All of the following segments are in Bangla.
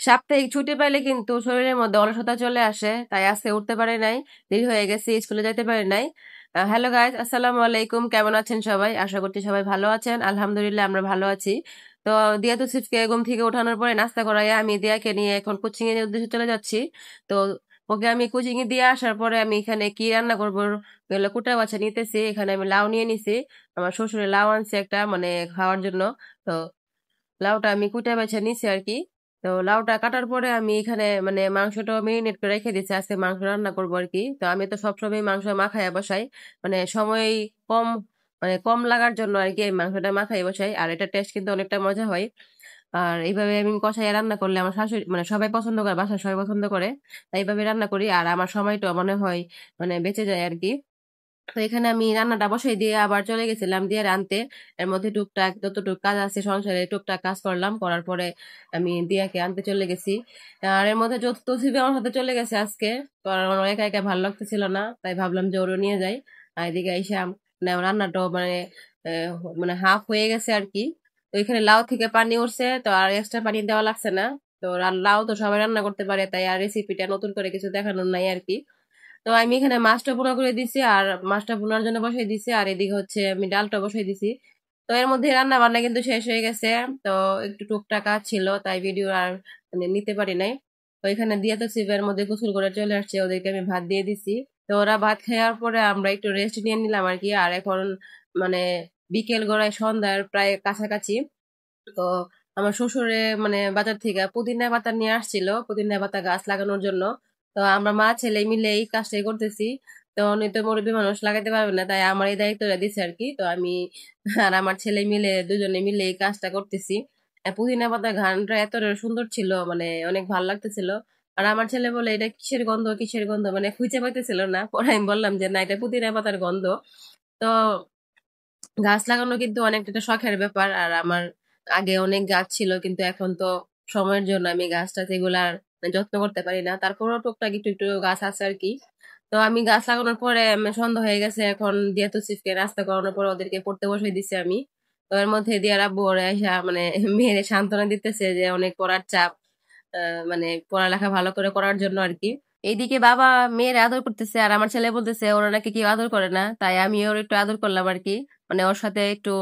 সাপ্তাহিক ছুটি পাইলে কিন্তু শরীরের মধ্যে অলসতা চলে আসে, তাই আজকে উঠতে পারে নাই, দেরি হয়ে গেছে, স্কুলে যাইতে পারে নাই। হ্যালো গাইজ, আসসালামু আলাইকুম। কেমন আছেন সবাই? আশা করছি সবাই ভালো আছেন। আলহামদুলিল্লাহ আমরা ভালো আছি। তো দিয়া তো সিফকে ঘুম থেকে ওঠানোর পরে নাস্তা করাই আমি দিয়াকে নিয়ে এখন কোচিং এর উদ্দেশ্যে চলে যাচ্ছি। তো ওকে আমি কোচিং এ দিয়ে আসার পরে আমি এখানে কি রান্না করবো কুটা বাছা নিতেছি। এখানে আমি লাউ নিয়ে নিছি, আমার শ্বশুরের লাউ আনছে একটা, মানে খাওয়ার জন্য। তো লাউটা আমি কুটা বেছে নিছি আর কি। তো লাউটা কাটার পরে আমি এখানে মানে মাংসটা মেরিনেট করে রেখে দিচ্ছি, আজকে মাংস রান্না করবো আর কি। তো আমি তো সবসময় মাংস মাখায় বসাই, মানে সময় কম, মানে কম লাগার জন্য আর কি আমি মাংসটা মাখায় বসাই, আর এটা টেস্ট কিন্তু অনেকটা মজা হয়। আর এইভাবে আমি কষাই রান্না করলে আমার শাশুড়ি মানে সবাই পছন্দ করে, বাসার সবাই পছন্দ করে, তাই এইভাবে রান্না করি। আর আমার সময়টা মনে হয় মানে বেঁচে যায় আর কি। তো এখানে আমি রান্নাটা বসাই দিয়ে আবার চলে গেছিলাম দিয়ে রানতে। এর মধ্যে টুকটাক যতটুকু কাজ আছে সংসারে টুকটাক কাজ করলাম, করার পরে আমি দিয়াকে আনতে চলে গেছি। আর এর মধ্যে যত তসিবে আমার সাথে চলে গেছে আজকে। তো আর আমার একা একা ভালো লাগতেছিল না, তাই ভাবলাম যে ওরও নিয়ে যাই। আর এদিকে এসে মানে আমার রান্নাটাও মানে মানে হাফ হয়ে গেছে আর কি। তো এখানে লাউ থেকে পানি উঠছে, তো আর এক্সট্রা পানি দেওয়া লাগছে না। তো লাউ তো সবাই রান্না করতে পারে, তাই আর রেসিপিটা নতুন করে কিছু দেখানোর নাই আর কি। তো আমি এখানে মাছটা ভুনা করে দিছি, আর মাছটা ভুনার জন্য বসাই দিছি, আর এদিকে হচ্ছে আমি ডালটা বসাই দিছি। তো এর মধ্যে রান্না বান্না কিন্তু শেষ হয়ে গেছে। তো একটু টুকটাক কাজ ছিল, তাই ভিডিও আর মানে নিতে পারি নাই। তো এখানে দিয়ে তো সিভের মধ্যে গোসল করে চলে আসছে, ওদেরকে আমি ভাত দিয়ে দিছি। তো ওরা ভাত খাওয়ার পরে আমরা একটু রেস্ট নিয়ে নিলাম আর কি। আর এখন মানে বিকেল গড়ায়, সন্ধ্যার প্রায় কাছাকাছি। তো আমার শ্বশুরে মানে বাজার থেকে পুদিনা পাতা নিয়ে আসছিল, পুদিনা পাতা গাছ লাগানোর জন্য। তো আমরা মা ছেলে মিলে এই কাজটাই করতেছি। তো উনি তো মুরব্বী মানুষ লাগাতে পারবে না, তাই আমার এই দায়িত্বটা দিচ্ছে আর কি। তো আমি আর আমার ছেলে মিলে দুজনে মিলে এই কাজটা করতেছি। আর পুদিনা পাতার ঘ্রাণটা এত সুন্দর ছিল, মানে অনেক ভালো লাগতেছিল। আর আমার ছেলে বলে এটা কিসের গন্ধ কিসের গন্ধ, মানে খুঁজে পাইতেছিল না। পরে আমি বললাম যে না, এটা পুদিনা পাতার গন্ধ। তো গাছ লাগানো কিন্তু অনেক একটা শখের ব্যাপার। আর আমার আগে অনেক গাছ ছিল, কিন্তু এখন তো সময়ের জন্য আমি গাছটা এগুলার যত্ন করতে পারি না। তারপরও টুকটাক একটু একটু গাছ আছে আর কি। তো আমি গাছ লাগানোর পরে সন্ধ্যা হয়ে গেছে, এখন দিয়া তুসিফকে নাস্তা করানোর পরে ওদেরকে পড়তে বসে দিছি আমি। তো এর মধ্যে দিয়ার আব্বু ওরা এসে মানে মেয়ের সান্ত্বনা দিতেছে যে অনেক পড়ার চাপ, মানে পড়ালেখা ভালো করে করার জন্য আর কি। এইদিকে বাবা মেয়ের আদর করতেছে, আর আমার ছেলে বলতেছে ওরা নাকি কেউ আদর করে না, তাই আমি ওর একটু আদর করলাম আর কি। মানে ওর সাথে একটু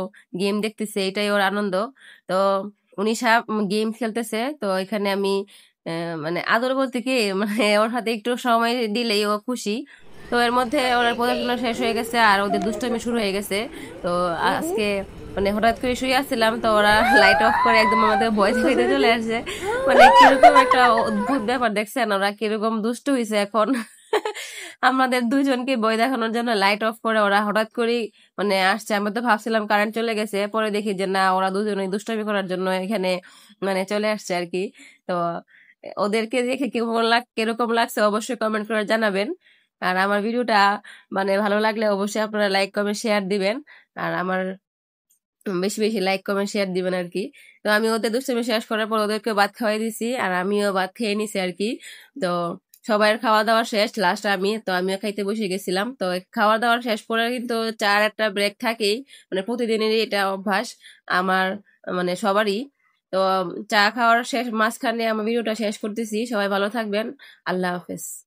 গেম দেখতেছে, এটাই ওর আনন্দ। তো উনি সব গেম খেলতেছে, তো এখানে আমি মানে আদর বলতে কি মানে ওর সাথে একটু সময় দিলেই ও খুশি। তো এর মধ্যে ওর পড়াশোনা শেষ হয়ে গেছে, আর ওদের দুষ্টামি শুরু হয়ে গেছে। তো আজকে মানে হঠাৎ করে শুয়ে আসছিলাম, তো ওরা লাইট অফ করে একদম আমাদের ভয় দেখাইতে চলে আসছে। মানে কিরকম একটা অদ্ভুত ব্যাপার, দেখছেন ওরা কিরকম দুষ্ট হয়েছে এখন। আমাদের দুইজনকে ভয় দেখানোর জন্য লাইট অফ করে ওরা হঠাৎ করেই মানে আসছে। আমরা তো ভাবছিলাম কারেন্ট চলে গেছে, পরে দেখি যে না, ওরা দুজনেই দুষ্টামি করার জন্য এখানে মানে চলে আসছে আর কি। তো ওদেরকে দেখে কিরকম লাগছে অবশ্যই কমেন্ট করে জানাবেন। আর আমার ভিডিওটা মানে ভালো লাগলে অবশ্যই আপনারা লাইক কমেন্ট শেয়ার দিবেন। আর আমার বেশি বেশি লাইক কমেন্ট শেয়ার দিবেন আর কি। তো আমি ওদের দুষ্টামি শেষ করার পর ওদেরকে ভাত খাওয়াই দিছি, আর আমিও ভাত খেয়ে নিছি আর কি। তো সবার খাওয়া দাওয়া শেষ, লাস্ট আমি, তো আমিও খাইতে বসে গেছিলাম। তো খাওয়া দাওয়া শেষ পরে কিন্তু চার একটা ব্রেক থাকেই, মানে প্রতিদিনেরই এটা অভ্যাস আমার, মানে সবারই। তো চা খাওয়ার শেষ মাঝখানে আমার ভিডিওটা শেষ করতেছি। সবাই ভালো থাকবেন। আল্লাহ হাফেজ।